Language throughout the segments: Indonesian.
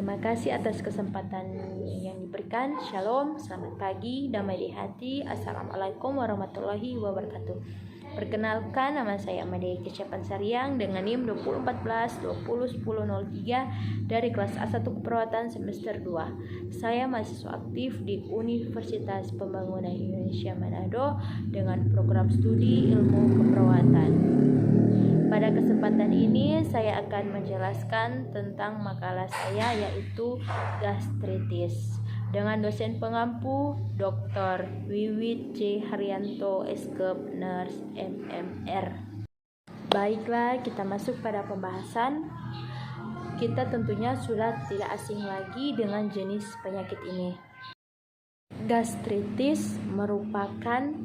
Terima kasih atas kesempatan yang diberikan. Shalom, selamat pagi, damai di hati. Assalamualaikum warahmatullahi wabarakatuh. Perkenalkan, nama saya Amadea Kecapan Sariang dengan NIM 2014-2010-1003 dari kelas A1 Keperawatan semester 2. Saya mahasiswa aktif di Universitas Pembangunan Indonesia Manado dengan program studi ilmu keperawatan. Pada kesempatan ini saya akan menjelaskan tentang makalah saya, yaitu gastritis, dengan dosen pengampu Dr. Wiwit C. Haryanto, SKep, Nurse, MMR. Baiklah, kita masuk pada pembahasan. Kita tentunya sudah tidak asing lagi dengan jenis penyakit ini. Gastritis merupakan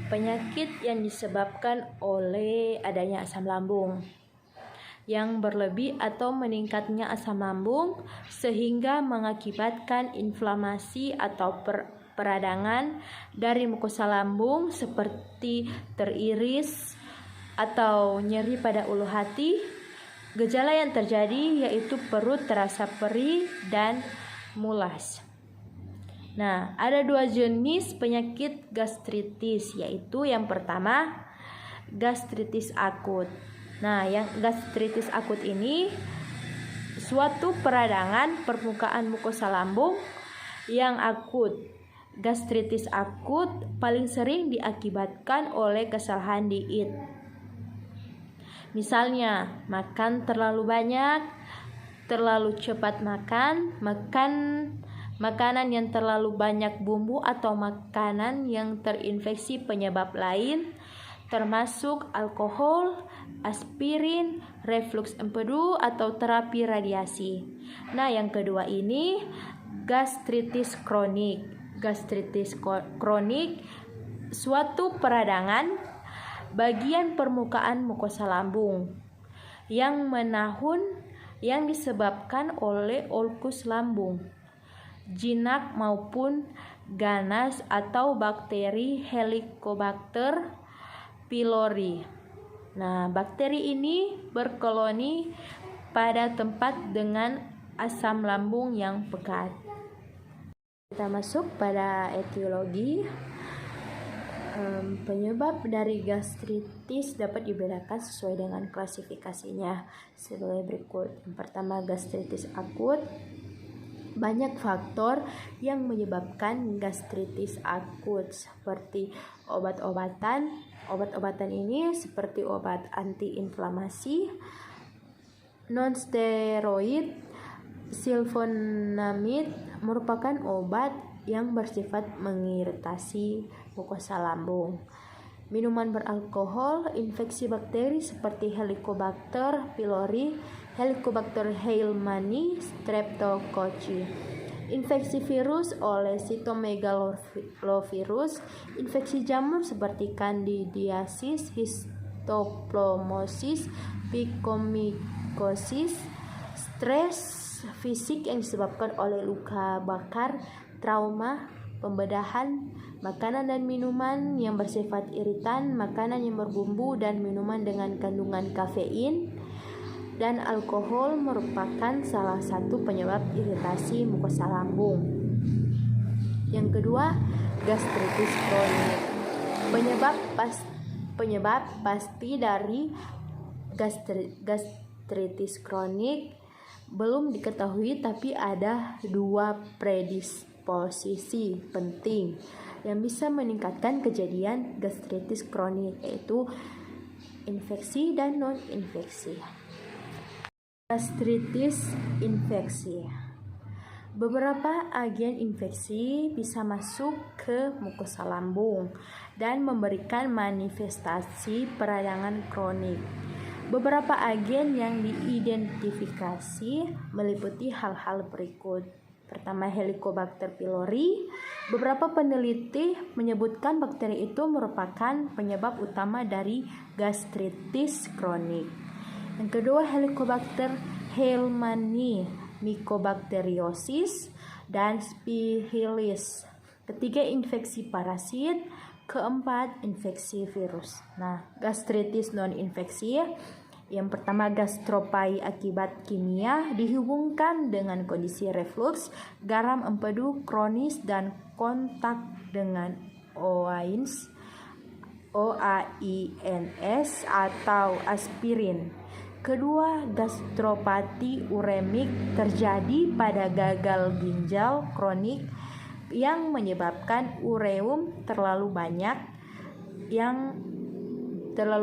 penyakit yang disebabkan oleh adanya asam lambung yang berlebih atau meningkatnya asam lambung sehingga mengakibatkan inflamasi atau peradangan dari mukosa lambung seperti teriris atau nyeri pada ulu hati. Gejala yang terjadi yaitu perut terasa perih dan mulas. Nah, ada dua jenis penyakit gastritis, yaitu yang pertama gastritis akut. Nah, yang gastritis akut ini suatu peradangan permukaan mukosa lambung yang akut. Gastritis akut paling sering diakibatkan oleh kesalahan diet. Misalnya, makan terlalu banyak, terlalu cepat makan, makanan yang terlalu banyak bumbu atau makanan yang terinfeksi penyebab lain, termasuk alkohol, aspirin, reflux empedu atau terapi radiasi. Nah, yang kedua ini gastritis kronik. Gastritis kronik suatu peradangan bagian permukaan mukosa lambung yang menahun yang disebabkan oleh ulkus lambung, jinak maupun ganas atau bakteri Helicobacter pylori. Nah, bakteri ini berkoloni pada tempat dengan asam lambung yang pekat. Kita masuk pada etiologi. Penyebab dari gastritis dapat dibedakan sesuai dengan klasifikasinya sebagai berikut. Yang pertama, gastritis akut. Banyak faktor yang menyebabkan gastritis akut, seperti obat-obatan. Obat-obatan ini seperti obat antiinflamasi, non-steroid, sulfonamid merupakan obat yang bersifat mengiritasi mukosa lambung. Minuman beralkohol, infeksi bakteri seperti Helicobacter pylori, Helicobacter hellmanni, Streptococcus. Infeksi virus oleh Cytomegalovirus, infeksi jamur seperti Candidiasis, Histoplomosis, Picomycosis, stres fisik yang disebabkan oleh luka bakar, trauma, pembedahan, makanan dan minuman yang bersifat iritan, makanan yang berbumbu dan minuman dengan kandungan kafein dan alkohol merupakan salah satu penyebab iritasi mukosa lambung. Yang kedua, gastritis kronik. Penyebab pasti dari gastritis kronik belum diketahui, tapi ada dua predisposisi penting yang bisa meningkatkan kejadian gastritis kronik, yaitu infeksi dan non-infeksi. Gastritis infeksi. Beberapa agen infeksi bisa masuk ke mukosa lambung dan memberikan manifestasi peradangan kronik. Beberapa agen yang diidentifikasi meliputi hal-hal berikut. Pertama, Helicobacter pylori. Beberapa peneliti menyebutkan bakteri itu merupakan penyebab utama dari gastritis kronik. Yang kedua, Helicobacter hellmanni, Mycobacteriosis, dan Spicilis. Ketiga, infeksi parasit. Keempat, infeksi virus. Nah, gastritis non-infeksi Yang pertama, gastropai akibat kimia dihubungkan dengan kondisi reflux, garam empedu kronis dan kontak dengan OAINS atau aspirin. Kedua, gastropati uremik terjadi pada gagal ginjal kronik yang menyebabkan ureum terlalu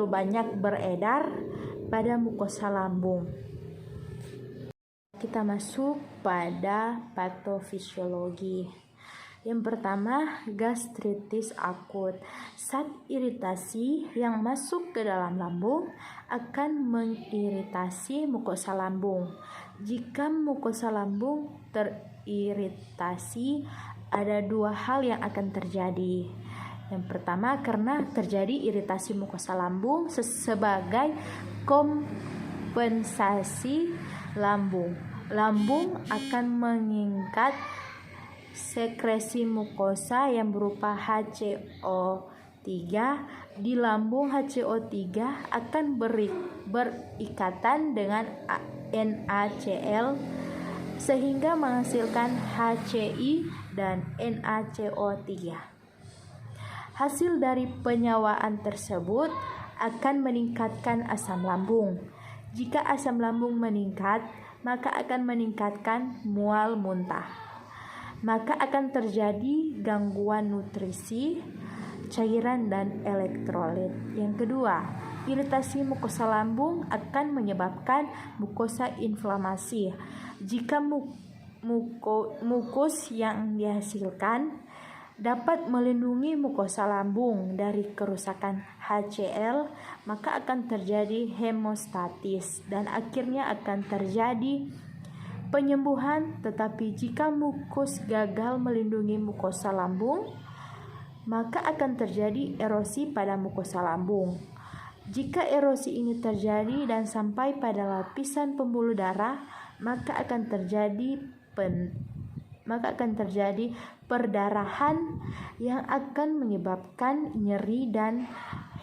banyak beredar pada mukosa lambung. Kita masuk pada patofisiologi. Yang pertama, gastritis akut. Zat iritasi yang masuk ke dalam lambung akan mengiritasi mukosa lambung. Jika mukosa lambung teriritasi, ada dua hal yang akan terjadi. Yang pertama, karena terjadi iritasi mukosa lambung sebagai kompensasi lambung akan meningkat sekresi mukosa yang berupa HCO3 di lambung. HCO3 akan berikatan dengan NaCl sehingga menghasilkan HCI dan NaCO3. Hasil dari penyawaan tersebut akan meningkatkan asam lambung. Jika asam lambung meningkat, maka akan meningkatkan mual muntah. Maka akan terjadi gangguan nutrisi, cairan, dan elektrolit. Yang kedua, iritasi mukosa lambung akan menyebabkan mukosa inflamasi. Jika mukus yang dihasilkan dapat melindungi mukosa lambung dari kerusakan HCl, maka akan terjadi hemostatis dan akhirnya akan terjadi penyembuhan. Tetapi jika mukus gagal melindungi mukosa lambung, maka akan terjadi erosi pada mukosa lambung. Jika erosi ini terjadi dan sampai pada lapisan pembuluh darah, maka akan terjadi perdarahan yang akan menyebabkan nyeri dan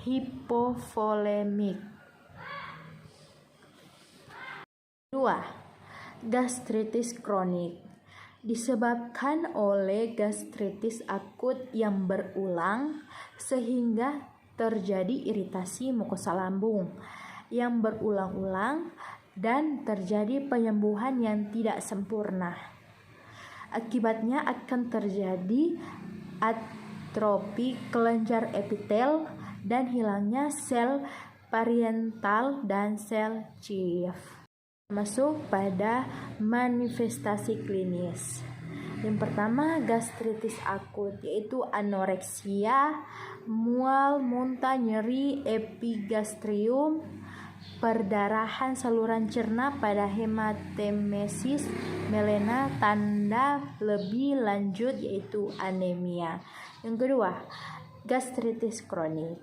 hipovolemik. 2. Gastritis kronik disebabkan oleh gastritis akut yang berulang sehingga terjadi iritasi mukosa lambung yang berulang-ulang dan terjadi penyembuhan yang tidak sempurna. Akibatnya akan terjadi atrofi kelenjar epitel dan hilangnya sel parietal dan sel Chief. Masuk pada manifestasi klinis. Yang pertama, gastritis akut, yaitu anoreksia, mual, muntah, nyeri, epigastrium, perdarahan saluran cerna pada hematemesis melena, tanda lebih lanjut yaitu anemia. Yang kedua, gastritis kronik.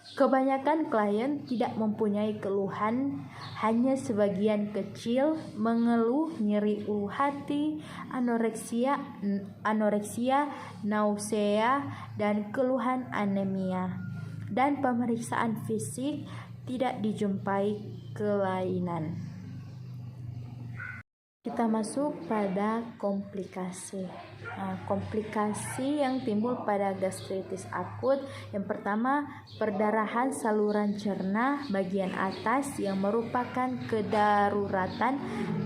Kebanyakan klien tidak mempunyai keluhan, hanya sebagian kecil mengeluh nyeri ulu hati, anoreksia, nausea, dan keluhan anemia. Dan pemeriksaan fisik tidak dijumpai kelainan. Kita masuk pada komplikasi. Komplikasi yang timbul pada gastritis akut, yang pertama, perdarahan saluran cerna bagian atas yang merupakan kedaruratan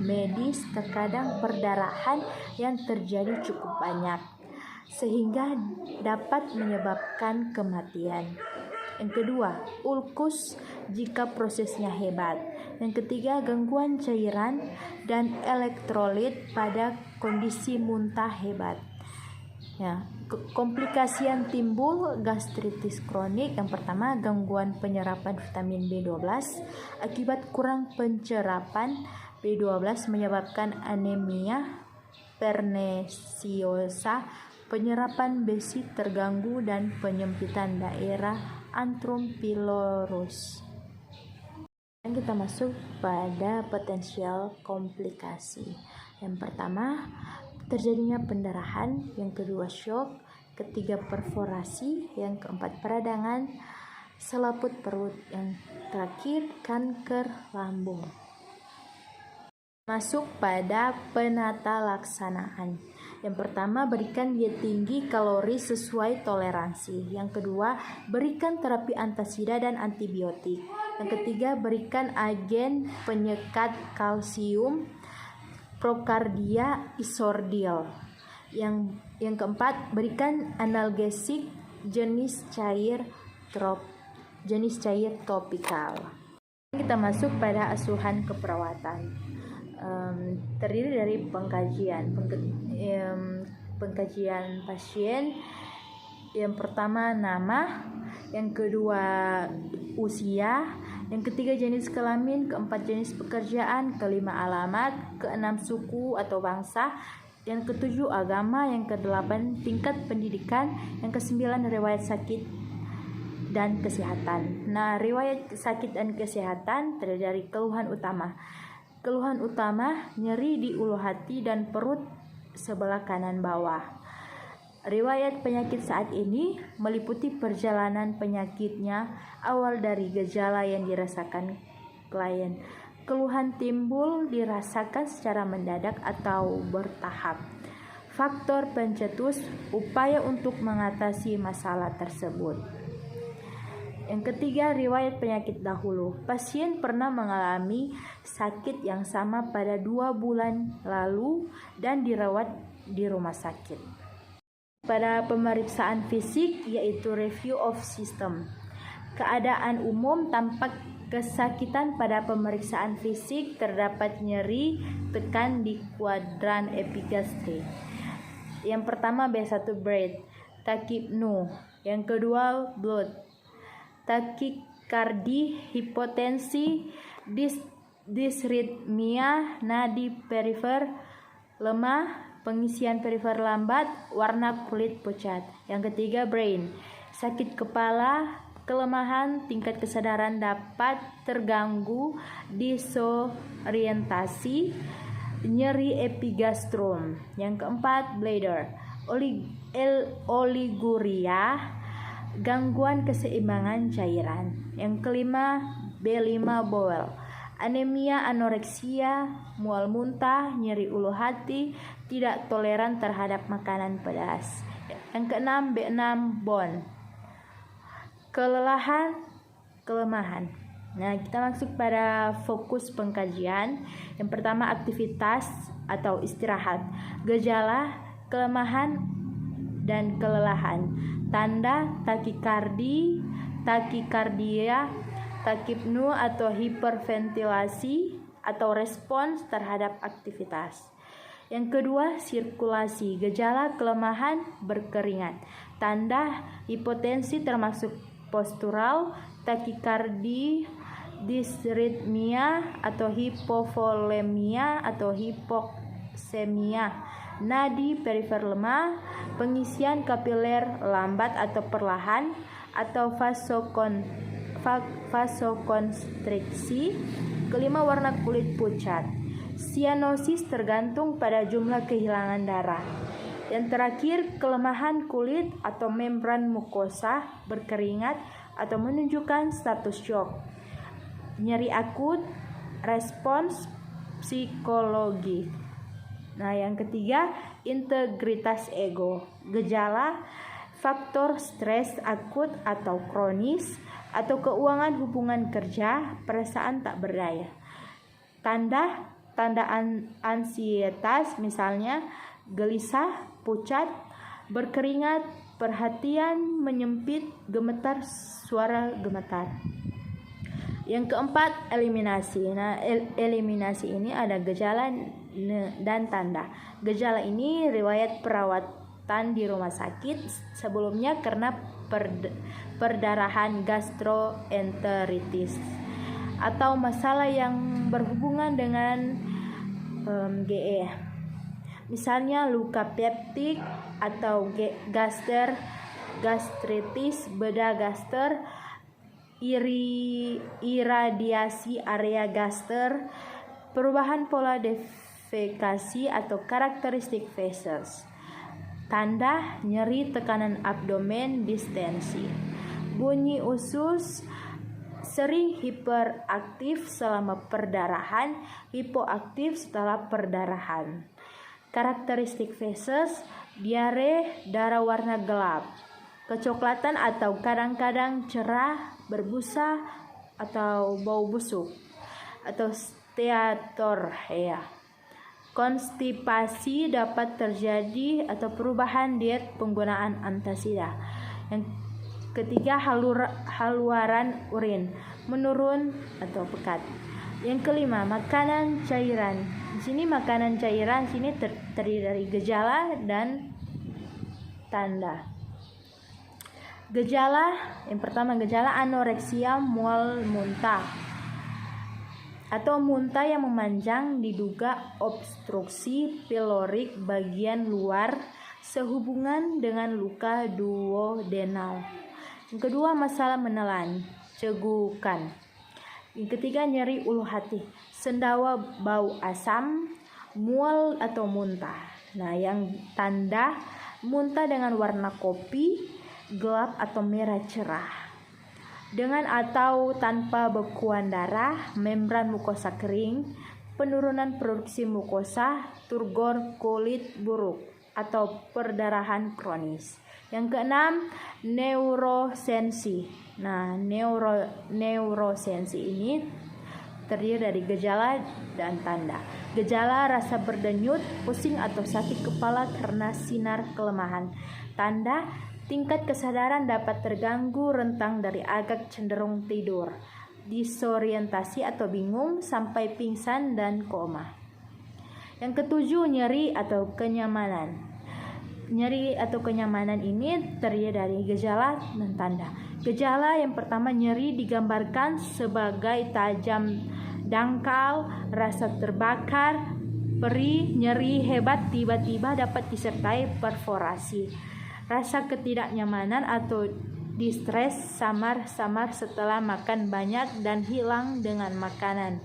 medis. Terkadang perdarahan yang terjadi cukup banyak sehingga dapat menyebabkan kematian. Yang kedua, ulkus jika prosesnya hebat. Yang ketiga, gangguan cairan dan elektrolit pada kondisi muntah hebat. Komplikasi yang timbul gastritis kronik, yang pertama, gangguan penyerapan vitamin B12 akibat kurang pencerapan B12 menyebabkan anemia perniciosa, penyerapan besi terganggu, dan penyempitan daerah antrum pilorus. Dan kita masuk pada potensial komplikasi. Yang pertama, terjadinya pendarahan. Yang kedua, shock. Ketiga, perforasi. Yang keempat, peradangan. selaput perut. Yang terakhir, kanker lambung. Masuk pada penata laksanaan. Yang pertama, berikan diet tinggi kalori sesuai toleransi. Yang kedua, berikan terapi antasida dan antibiotik. Yang ketiga, berikan agen penyekat kalsium Procardia isordil. Yang keempat, berikan analgesik jenis cair topikal. Kita masuk pada asuhan keperawatan. Terdiri dari pengkajian pasien. Yang pertama, nama. Yang kedua, usia. Yang ketiga, jenis kelamin. Keempat, jenis pekerjaan. Kelima, alamat. Keenam, suku atau bangsa. Yang ketujuh, agama. Yang kedelapan, tingkat pendidikan. Yang kesembilan, riwayat sakit dan kesehatan. Nah, riwayat sakit dan kesehatan terdiri dari keluhan utama. Keluhan utama, nyeri di ulu hati dan perut sebelah kanan bawah. Riwayat penyakit saat ini meliputi perjalanan penyakitnya awal dari gejala yang dirasakan klien. Keluhan timbul dirasakan secara mendadak atau bertahap. Faktor pencetus, upaya untuk mengatasi masalah tersebut. Yang ketiga, riwayat penyakit dahulu. Pasien pernah mengalami sakit yang sama pada 2 bulan lalu dan dirawat di rumah sakit. Pada pemeriksaan fisik, yaitu review of system. Keadaan umum tampak kesakitan pada pemeriksaan fisik, terdapat nyeri tekan di kuadran epigastri. Yang pertama, B1 breath, takipnu. Yang kedua, blood, takikardi, hipotensi, disritmia, nadi perifer lemah, pengisian perifer lambat, warna kulit pucat. Yang ketiga, brain, sakit kepala, kelemahan, tingkat kesadaran dapat terganggu, disorientasi, nyeri epigastrum. Yang keempat, bladder, oliguria, gangguan keseimbangan cairan. Yang kelima, B5 bowel, anemia, anoreksia, mual muntah, nyeri ulu hati, tidak toleran terhadap makanan pedas. Yang keenam, B6 bone, kelemahan. Nah, kita masuk pada fokus pengkajian. Yang pertama, aktivitas atau istirahat, gejala, kelemahan dan kelelahan. Tanda, takikardi, takikardia, takipnu atau hiperventilasi atau respons terhadap aktivitas. Yang kedua, sirkulasi, gejala kelemahan, berkeringat. Tanda, hipotensi termasuk postural, takikardi, disritmia atau hipovolemia atau hipoksemia, nadi perifer lemah, pengisian kapiler lambat atau perlahan, atau vasokonstriksi. Kelima, warna kulit pucat. Sianosis tergantung pada jumlah kehilangan darah. Yang terakhir, kelemahan kulit atau membran mukosa, berkeringat atau menunjukkan status shock. Nyeri akut, respons psikologi. Nah, yang ketiga, integritas ego, gejala, faktor stres akut atau kronis, atau keuangan hubungan kerja, perasaan tak berdaya. Tanda ansietas, misalnya gelisah, pucat, berkeringat, perhatian menyempit, gemetar, suara gemetar. Yang keempat, eliminasi. Nah, eliminasi ini ada gejala dan tanda. Gejala ini riwayat perawatan di rumah sakit sebelumnya karena perdarahan gastroenteritis atau masalah yang berhubungan dengan GE. Misalnya luka peptik atau gastritis, bedah gaster, iradiasi area gaster, perubahan pola defekasi atau karakteristik feses. Tanda, nyeri, tekanan abdomen, distensi. bunyi usus, sering hiperaktif selama perdarahan, hipoaktif setelah perdarahan. Karakteristik feses, diare, darah warna gelap, kecoklatan atau kadang-kadang cerah, berbusa atau bau busuk, atau steatorrhea. Konstipasi dapat terjadi atau perubahan diet penggunaan antasida. Yang ketiga, haluaran urin menurun atau pekat. Yang kelima, makanan cairan. Di sini makanan cairan sini terdiri dari gejala dan tanda. Gejala, yang pertama gejala anoreksia, mual, muntah atau muntah yang memanjang, diduga obstruksi pilorik bagian luar sehubungan dengan luka duodenal. Yang kedua, masalah menelan, cegukan. Yang ketiga, nyeri ulu hati, sendawa, bau asam, mual atau muntah. Nah, yang tanda muntah dengan warna kopi, gelap atau merah cerah. Dengan atau tanpa bekuan darah, membran mukosa kering, penurunan produksi mukosa, turgor kulit buruk atau perdarahan kronis. Yang keenam, neurosensi. Nah, neurosensi ini terdiri dari gejala dan tanda. Gejala, rasa berdenyut, pusing atau sakit kepala karena sinar kelemahan. Tanda, tingkat kesadaran dapat terganggu rentang dari agak cenderung tidur, disorientasi atau bingung sampai pingsan dan koma. Yang ketujuh, nyeri atau kenyamanan. Nyeri atau kenyamanan ini terdiri dari gejala dan tanda. Gejala yang pertama, nyeri digambarkan sebagai tajam dangkal, rasa terbakar, perih, nyeri hebat tiba-tiba dapat disertai perforasi. Rasa ketidaknyamanan atau distres samar-samar setelah makan banyak dan hilang dengan makan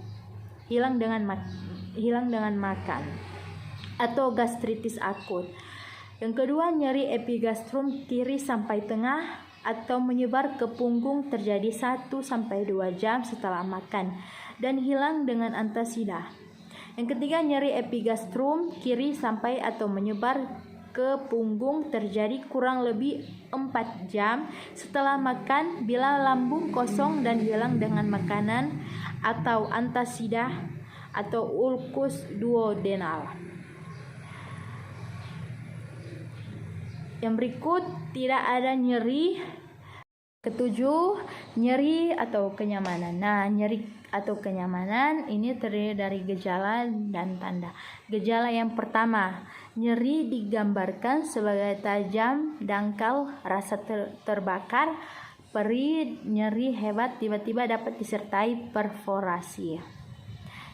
atau gastritis akut. Yang kedua, nyeri epigastrum kiri sampai tengah atau menyebar ke punggung terjadi 1-2 jam setelah makan dan hilang dengan antasida. Yang ketiga, nyeri epigastrum kiri sampai atau menyebar ke punggung terjadi kurang lebih 4 jam setelah makan bila lambung kosong dan hilang dengan makanan atau antasida atau ulkus duodenal. Yang berikut, tidak ada nyeri. Ketujuh, nyeri atau kenyamanan. Nah, nyeri atau kenyamanan ini terdiri dari gejala dan tanda. Gejala yang pertama, nyeri digambarkan sebagai tajam, dangkal, rasa terbakar, perih, nyeri hebat tiba-tiba dapat disertai perforasi.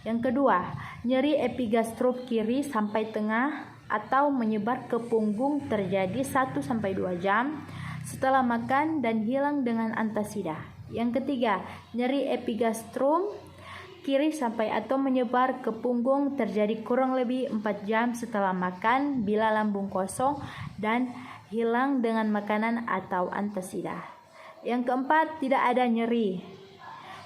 Yang kedua, nyeri epigastrum kiri sampai tengah atau menyebar ke punggung terjadi 1-2 jam setelah makan dan hilang dengan antasida. Yang ketiga, nyeri epigastrum kiri sampai atau menyebar ke punggung terjadi kurang lebih 4 jam setelah makan bila lambung kosong dan hilang dengan makanan atau antasida. Yang keempat, tidak ada nyeri.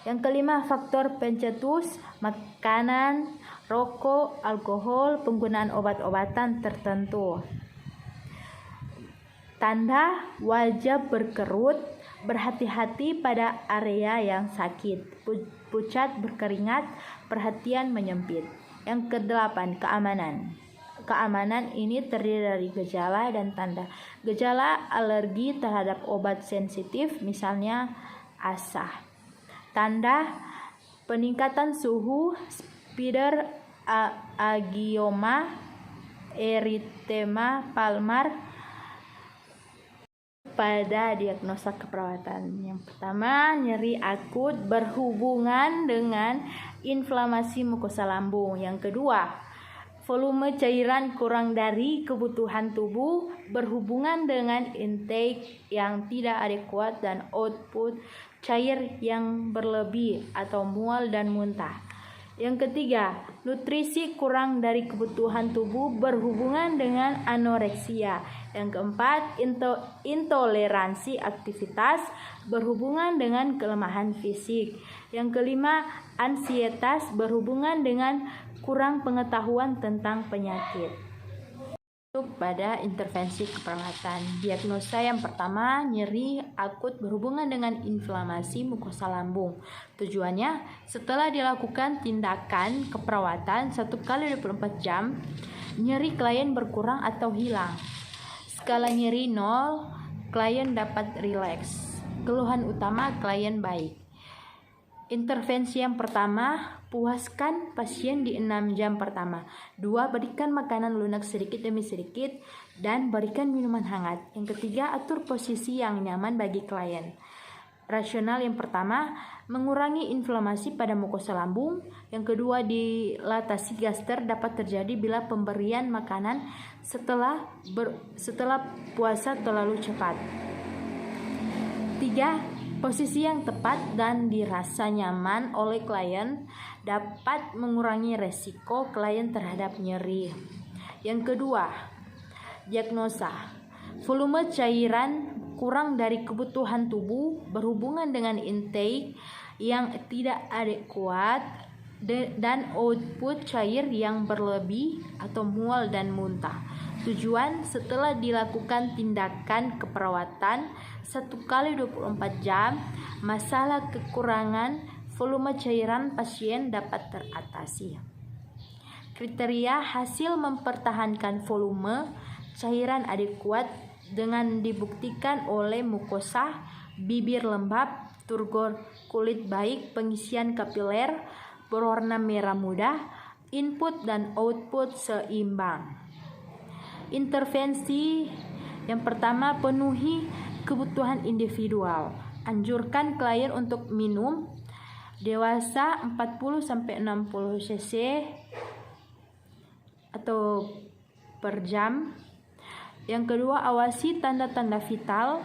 Yang kelima, faktor pencetus, makanan, rokok, alkohol, penggunaan obat-obatan tertentu. Tanda, wajah berkerut, berhati-hati pada area yang sakit, pucat, berkeringat, perhatian menyempit. Yang kedelapan, keamanan. Keamanan ini terdiri dari gejala dan tanda. Gejala, alergi terhadap obat sensitif, misalnya asah. Tanda, peningkatan suhu, spider agioma, eritema palmar. Pada diagnosa keperawatan, yang pertama, nyeri akut berhubungan dengan inflamasi mukosa lambung. Yang kedua, volume cairan kurang dari kebutuhan tubuh berhubungan dengan intake yang tidak adekuat dan output cair yang berlebih atau mual dan muntah. Yang ketiga, nutrisi kurang dari kebutuhan tubuh berhubungan dengan anoreksia. Yang keempat, intoleransi aktivitas berhubungan dengan kelemahan fisik. Yang kelima, ansietas berhubungan dengan kurang pengetahuan tentang penyakit. Pada intervensi keperawatan, diagnosa yang pertama, nyeri akut berhubungan dengan inflamasi mukosa lambung. Tujuannya, setelah dilakukan tindakan keperawatan 1x24 jam, nyeri klien berkurang atau hilang. Skala nyeri 0, klien dapat rileks. Keluhan utama klien baik. Intervensi yang pertama, puaskan pasien di 6 jam pertama. 2. Berikan makanan lunak sedikit demi sedikit dan berikan minuman hangat. Yang ketiga, atur posisi yang nyaman bagi klien. Rasional yang pertama, mengurangi inflamasi pada mukosa lambung. Yang kedua, dilatasi gaster dapat terjadi bila pemberian makanan setelah puasa terlalu cepat. 3. Posisi yang tepat dan dirasa nyaman oleh klien dapat mengurangi resiko klien terhadap nyeri. Yang kedua, diagnosa. Volume cairan kurang dari kebutuhan tubuh berhubungan dengan intake yang tidak adekuat dan output cair yang berlebih atau mual dan muntah. Tujuan, setelah dilakukan tindakan keperawatan 1x24 jam, masalah kekurangan volume cairan pasien dapat teratasi. Kriteria hasil mempertahankan volume cairan adekuat dengan dibuktikan oleh mukosa, bibir lembab, turgor kulit baik, pengisian kapiler berwarna merah muda, input dan output seimbang. Intervensi yang pertama, penuhi kebutuhan individual. Anjurkan klien untuk minum dewasa 40-60 cc atau per jam. Yang kedua, awasi tanda-tanda vital,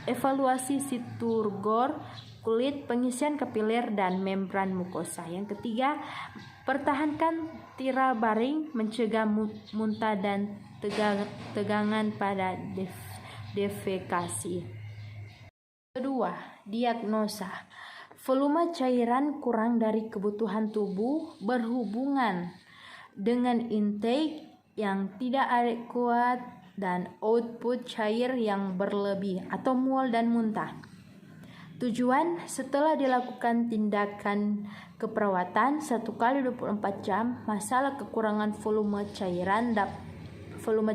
evaluasi si turgor kulit, pengisian kapiler dan membran mukosa. Yang ketiga, pertahankan tira baring, mencegah muntah dan tegangan pada defekasi. Kedua, diagnosa. Volume cairan kurang dari kebutuhan tubuh berhubungan dengan intake yang tidak adekuat dan output cair yang berlebih atau mual dan muntah. Tujuan, setelah dilakukan tindakan keperawatan 1x24 jam, masalah kekurangan volume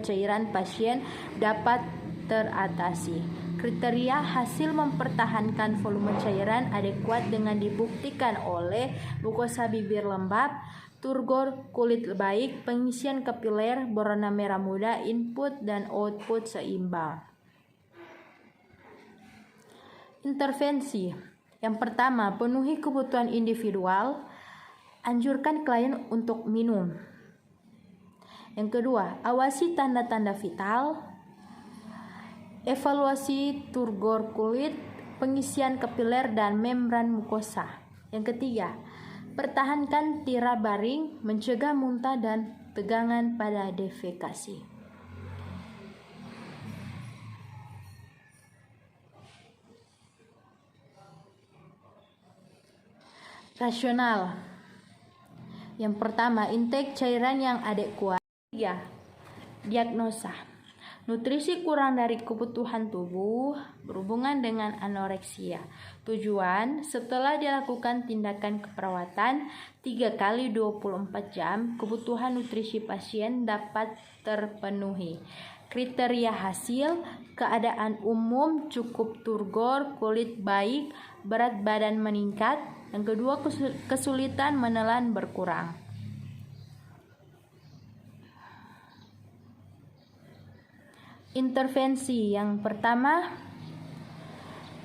cairan pasien dapat teratasi. Kriteria hasil mempertahankan volume cairan adekuat dengan dibuktikan oleh mukosa bibir lembab, turgor kulit baik, pengisian kapiler berwarna merah muda, input dan output seimbang. Intervensi yang pertama, penuhi kebutuhan individual, anjurkan klien untuk minum. Yang kedua, awasi tanda-tanda vital, evaluasi turgor kulit, pengisian kapiler dan membran mukosa. Yang ketiga, pertahankan tira baring, mencegah muntah dan tegangan pada defekasi. Rasional. Yang pertama, intake cairan yang adekuat. 3. Diagnosa. Nutrisi kurang dari kebutuhan tubuh berhubungan dengan anoreksia. Tujuan, setelah dilakukan tindakan keperawatan 3x24 jam, kebutuhan nutrisi pasien dapat terpenuhi. Kriteria hasil, keadaan umum cukup turgor, kulit baik, berat badan meningkat. Yang kedua, kesulitan menelan berkurang. Intervensi yang pertama,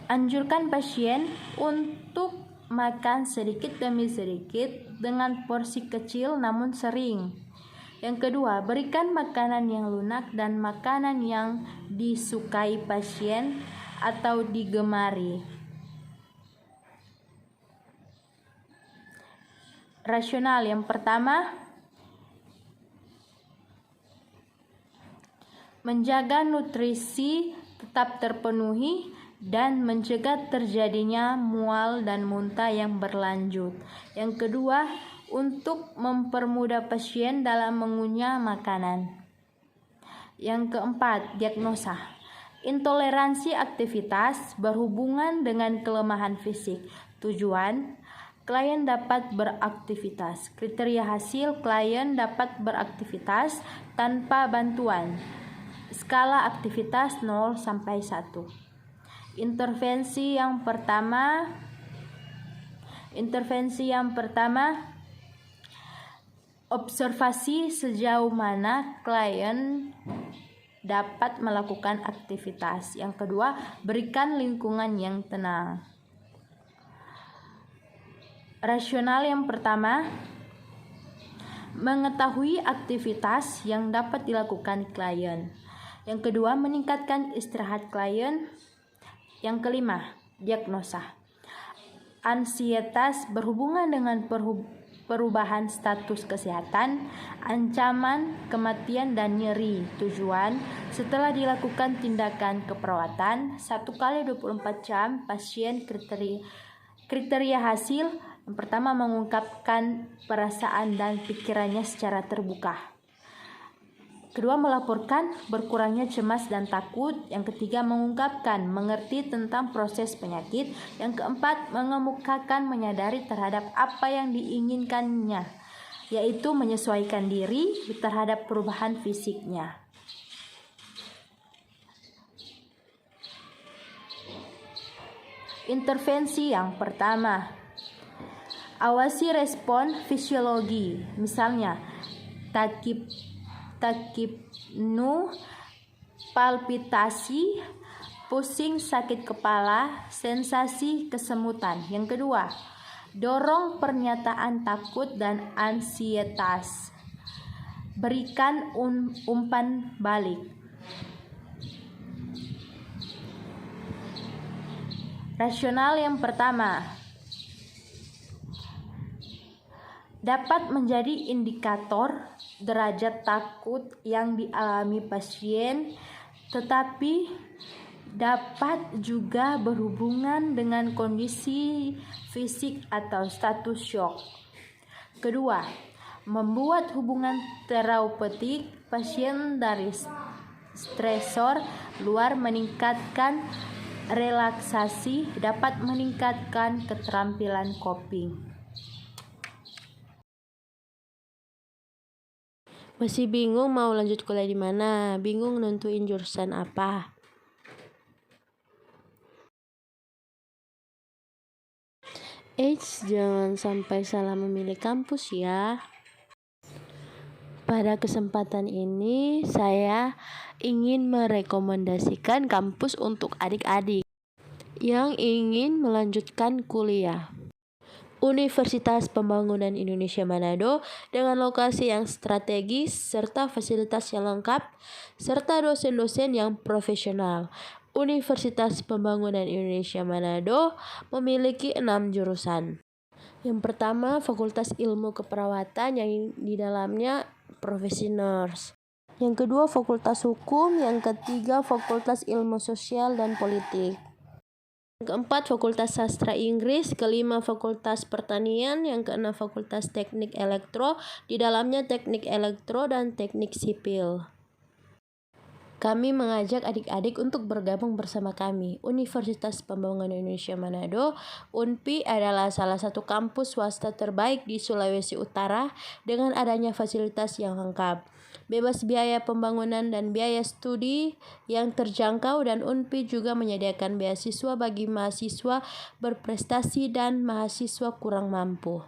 anjurkan pasien untuk makan sedikit demi sedikit dengan porsi kecil namun sering. Yang kedua, berikan makanan yang lunak dan makanan yang disukai pasien atau digemari. rasional yang pertama, menjaga nutrisi tetap terpenuhi dan mencegah terjadinya mual dan muntah yang berlanjut. Yang kedua, untuk mempermudah pasien dalam mengunyah makanan. Yang keempat, diagnosa. Intoleransi aktivitas berhubungan dengan kelemahan fisik. Tujuan, klien dapat beraktivitas. Kriteria hasil, klien dapat beraktivitas tanpa bantuan. Skala aktivitas 0 sampai 1. Intervensi yang pertama, observasi sejauh mana klien dapat melakukan aktivitas. Yang kedua, berikan lingkungan yang tenang. Rasional yang pertama, mengetahui aktivitas yang dapat dilakukan klien. Yang kedua, meningkatkan istirahat klien. Yang kelima, diagnosa. Ansietas berhubungan dengan perubahan status kesehatan, ancaman, kematian, dan nyeri. Tujuan, setelah dilakukan tindakan keperawatan 1x24 jam, pasien kriteria hasil. Yang pertama, mengungkapkan perasaan dan pikirannya secara terbuka. Kedua, melaporkan berkurangnya cemas dan takut. Yang ketiga, mengungkapkan mengerti tentang proses penyakit. Yang keempat, mengemukakan menyadari terhadap apa yang diinginkannya, yaitu menyesuaikan diri terhadap perubahan fisiknya. Intervensi yang pertama, awasi respon fisiologi, misalnya takipnu, palpitasi, pusing, sakit kepala, sensasi kesemutan. Yang kedua, dorong pernyataan takut dan ansietas. Berikan umpan balik. Rasional yang pertama dapat menjadi indikator derajat takut yang dialami pasien, tetapi dapat juga berhubungan dengan kondisi fisik atau status shock. Kedua, membuat hubungan terapeutik pasien dari stresor luar, meningkatkan relaksasi, dapat meningkatkan keterampilan coping. Masih bingung mau lanjut kuliah di mana? Bingung nentuin jurusan apa? Jangan sampai salah memilih kampus ya. Pada kesempatan ini saya ingin merekomendasikan kampus untuk adik-adik yang ingin melanjutkan kuliah. Universitas Pembangunan Indonesia Manado dengan lokasi yang strategis serta fasilitas yang lengkap serta dosen-dosen yang profesional. Universitas Pembangunan Indonesia Manado memiliki 6 jurusan. Yang pertama, Fakultas Ilmu Keperawatan yang di dalamnya profesi nurse. Yang kedua, Fakultas Hukum. Yang ketiga, Fakultas Ilmu Sosial dan Politik. Yang keempat, Fakultas Sastra Inggris. Kelima, Fakultas Pertanian. Yang keenam, Fakultas Teknik Elektro. Di dalamnya Teknik Elektro dan Teknik Sipil. Kami mengajak adik-adik untuk bergabung bersama kami. Universitas Pembangunan Indonesia Manado, UNPI adalah salah satu kampus swasta terbaik di Sulawesi Utara dengan adanya fasilitas yang lengkap. Bebas biaya pembangunan dan biaya studi yang terjangkau, dan UNPI juga menyediakan beasiswa bagi mahasiswa berprestasi dan mahasiswa kurang mampu.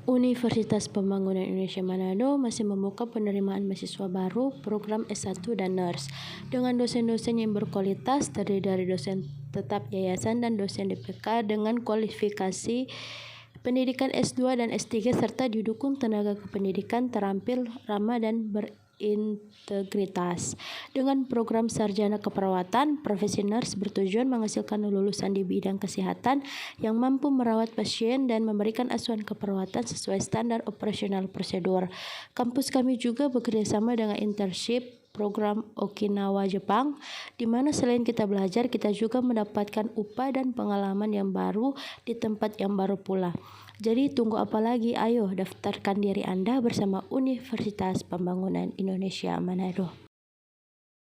Universitas Pembangunan Indonesia Manado masih membuka penerimaan mahasiswa baru program S1 dan nurse dengan dosen-dosen yang berkualitas, terdiri dari dosen tetap yayasan dan dosen DPK dengan kualifikasi pendidikan S2 dan S3 serta didukung tenaga kependidikan terampil, ramah dan berintegritas. Dengan program sarjana keperawatan, profesi nurse bertujuan menghasilkan lulusan di bidang kesehatan yang mampu merawat pasien dan memberikan asuhan keperawatan sesuai standar operasional prosedur. Kampus kami juga bekerjasama dengan internship program Okinawa Jepang, di mana selain kita belajar, kita juga mendapatkan upah dan pengalaman yang baru di tempat yang baru pula. Jadi tunggu apa lagi? Ayo daftarkan diri Anda bersama Universitas Pembangunan Indonesia Manado.